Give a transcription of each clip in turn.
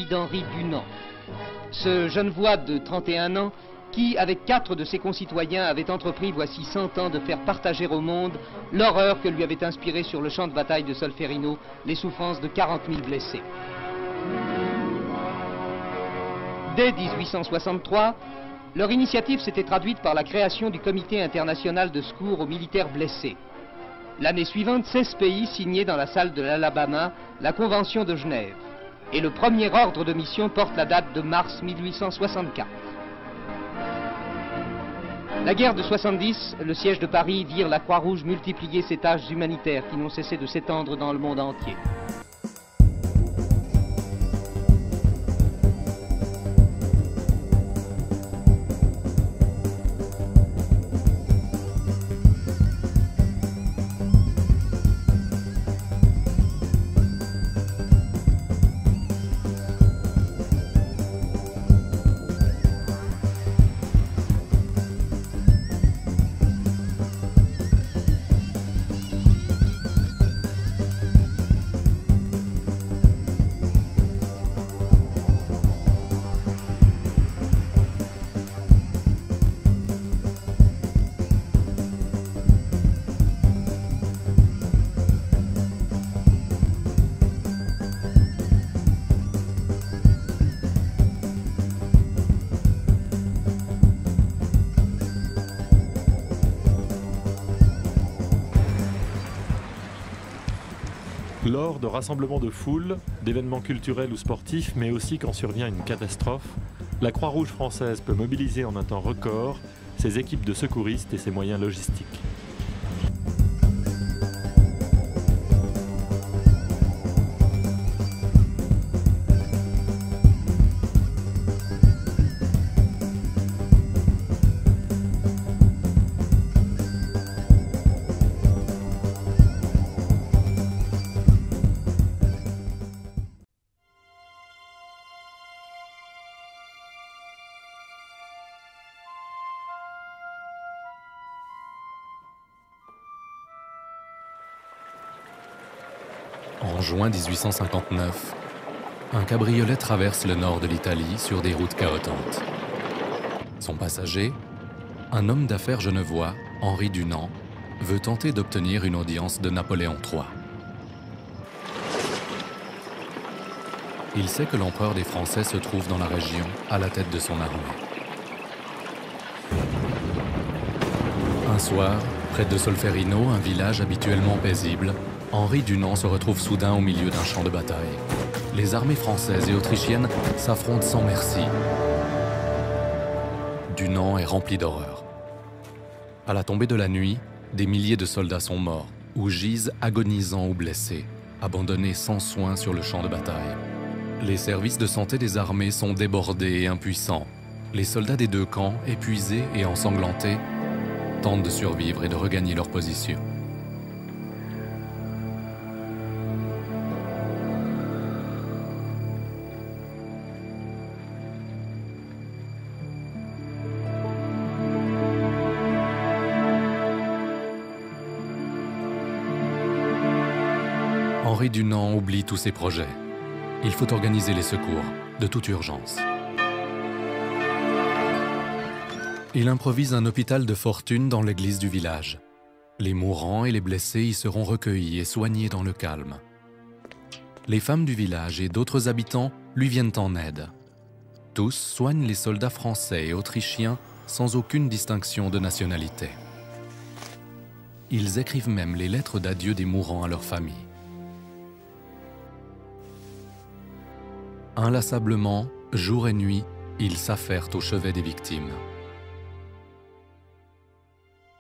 celui d'Henri Dunant. Ce Genevois de 31 ans qui, avec 4 de ses concitoyens, avait entrepris voici 100 ans de faire partager au monde l'horreur que lui avait inspiré sur le champ de bataille de Solferino les souffrances de 40 000 blessés. Dès 1863, leur initiative s'était traduite par la création du Comité international de secours aux militaires blessés. L'année suivante, 16 pays signaient dans la salle de l'Alabama la Convention de Genève. Et le premier ordre de mission porte la date de mars 1864. La guerre de 70, le siège de Paris virent la Croix-Rouge multiplier ses tâches humanitaires qui n'ont cessé de s'étendre dans le monde entier. Lors de rassemblements de foule, d'événements culturels ou sportifs, mais aussi quand survient une catastrophe, la Croix-Rouge française peut mobiliser en un temps record ses équipes de secouristes et ses moyens logistiques. En juin 1859, un cabriolet traverse le nord de l'Italie sur des routes cahotantes. Son passager, un homme d'affaires genevois, Henri Dunant, veut tenter d'obtenir une audience de Napoléon III. Il sait que l'empereur des Français se trouve dans la région, à la tête de son armée. Un soir, près de Solferino, un village habituellement paisible, Henri Dunant se retrouve soudain au milieu d'un champ de bataille. Les armées françaises et autrichiennes s'affrontent sans merci. Dunant est rempli d'horreur. À la tombée de la nuit, des milliers de soldats sont morts ou gisent agonisants ou blessés, abandonnés sans soin sur le champ de bataille. Les services de santé des armées sont débordés et impuissants. Les soldats des deux camps, épuisés et ensanglantés, tentent de survivre et de regagner leur position. Henri Dunant oublie tous ses projets. Il faut organiser les secours, de toute urgence. Il improvise un hôpital de fortune dans l'église du village. Les mourants et les blessés y seront recueillis et soignés dans le calme. Les femmes du village et d'autres habitants lui viennent en aide. Tous soignent les soldats français et autrichiens sans aucune distinction de nationalité. Ils écrivent même les lettres d'adieu des mourants à leur famille. Inlassablement, jour et nuit, ils s'affairent au chevet des victimes.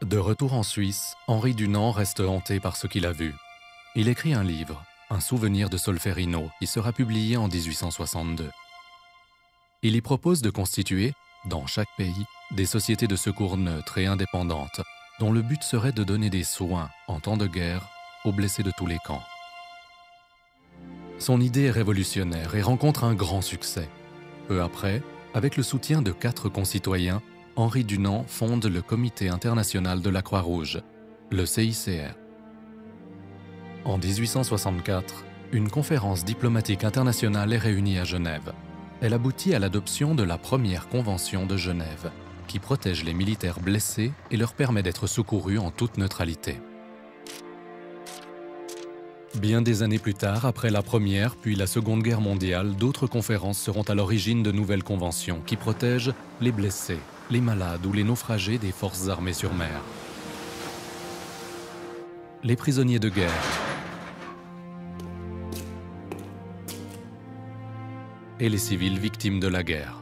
De retour en Suisse, Henri Dunant reste hanté par ce qu'il a vu. Il écrit un livre, Un souvenir de Solferino, qui sera publié en 1862. Il y propose de constituer, dans chaque pays, des sociétés de secours neutres et indépendantes, dont le but serait de donner des soins, en temps de guerre, aux blessés de tous les camps. Son idée est révolutionnaire et rencontre un grand succès. Peu après, avec le soutien de 4 concitoyens, Henri Dunant fonde le Comité international de la Croix-Rouge, le CICR. En 1864, une conférence diplomatique internationale est réunie à Genève. Elle aboutit à l'adoption de la première convention de Genève, qui protège les militaires blessés et leur permet d'être secourus en toute neutralité. Bien des années plus tard, après la Première puis la Seconde Guerre mondiale, d'autres conférences seront à l'origine de nouvelles conventions qui protègent les blessés, les malades ou les naufragés des forces armées sur mer. Les prisonniers de guerre. Et les civils victimes de la guerre.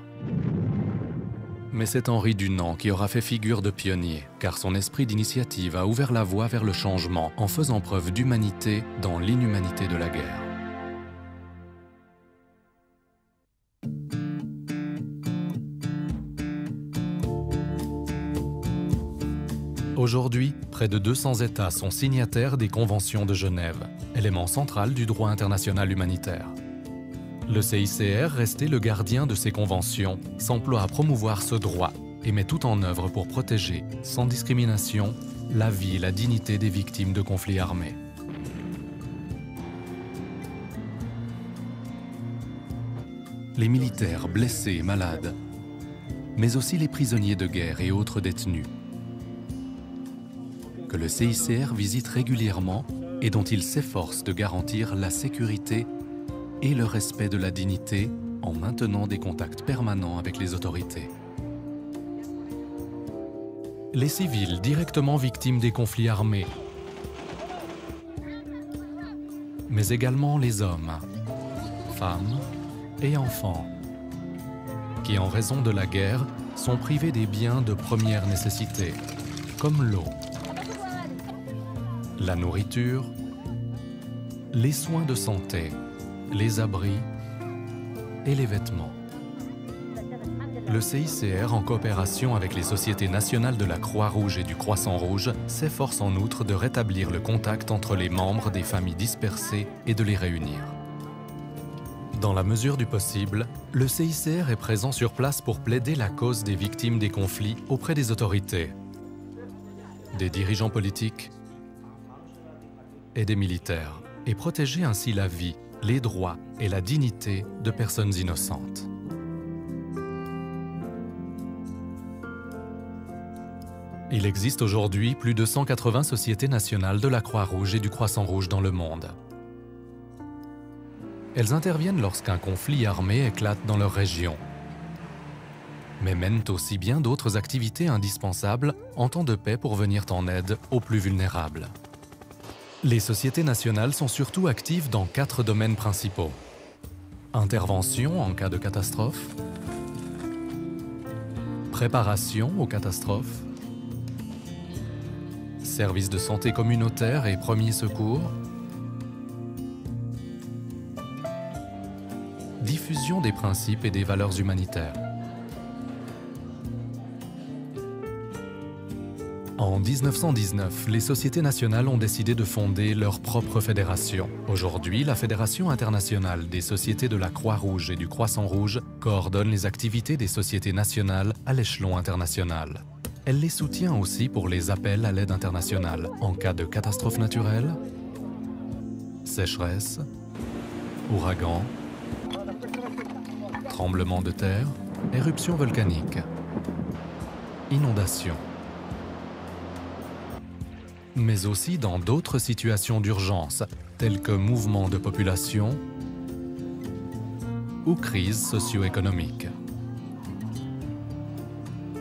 Mais c'est Henri Dunant qui aura fait figure de pionnier, car son esprit d'initiative a ouvert la voie vers le changement en faisant preuve d'humanité dans l'inhumanité de la guerre. Aujourd'hui, près de 200 États sont signataires des conventions de Genève, élément central du droit international humanitaire. Le CICR, resté le gardien de ces conventions, s'emploie à promouvoir ce droit et met tout en œuvre pour protéger, sans discrimination, la vie et la dignité des victimes de conflits armés. Les militaires blessés et malades, mais aussi les prisonniers de guerre et autres détenus, que le CICR visite régulièrement et dont il s'efforce de garantir la sécurité et le respect de la dignité en maintenant des contacts permanents avec les autorités. Les civils directement victimes des conflits armés, mais également les hommes, femmes et enfants, qui en raison de la guerre sont privés des biens de première nécessité, comme l'eau, la nourriture, les soins de santé, les abris et les vêtements. Le CICR, en coopération avec les sociétés nationales de la Croix-Rouge et du Croissant-Rouge, s'efforce en outre de rétablir le contact entre les membres des familles dispersées et de les réunir. Dans la mesure du possible, le CICR est présent sur place pour plaider la cause des victimes des conflits auprès des autorités, des dirigeants politiques et des militaires, et protéger ainsi la vie, les droits et la dignité de personnes innocentes. Il existe aujourd'hui plus de 180 sociétés nationales de la Croix-Rouge et du Croissant-Rouge dans le monde. Elles interviennent lorsqu'un conflit armé éclate dans leur région, mais mènent aussi bien d'autres activités indispensables en temps de paix pour venir en aide aux plus vulnérables. Les sociétés nationales sont surtout actives dans 4 domaines principaux. Intervention en cas de catastrophe, préparation aux catastrophes, services de santé communautaire et premiers secours, diffusion des principes et des valeurs humanitaires. En 1919, les sociétés nationales ont décidé de fonder leur propre fédération. Aujourd'hui, la Fédération internationale des sociétés de la Croix-Rouge et du Croissant-Rouge coordonne les activités des sociétés nationales à l'échelon international. Elle les soutient aussi pour les appels à l'aide internationale en cas de catastrophe naturelle, sécheresse, ouragan, tremblement de terre, éruption volcanique, inondation, mais aussi dans d'autres situations d'urgence, telles que mouvements de population ou crises socio-économiques.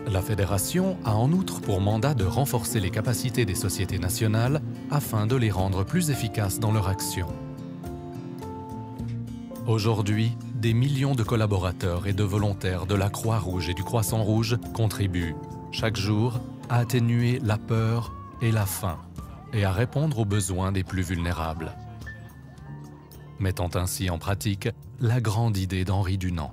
La Fédération a en outre pour mandat de renforcer les capacités des sociétés nationales afin de les rendre plus efficaces dans leur action. Aujourd'hui, des millions de collaborateurs et de volontaires de la Croix-Rouge et du Croissant-Rouge contribuent, chaque jour, à atténuer la peur et la faim, et à répondre aux besoins des plus vulnérables, mettant ainsi en pratique la grande idée d'Henri Dunant.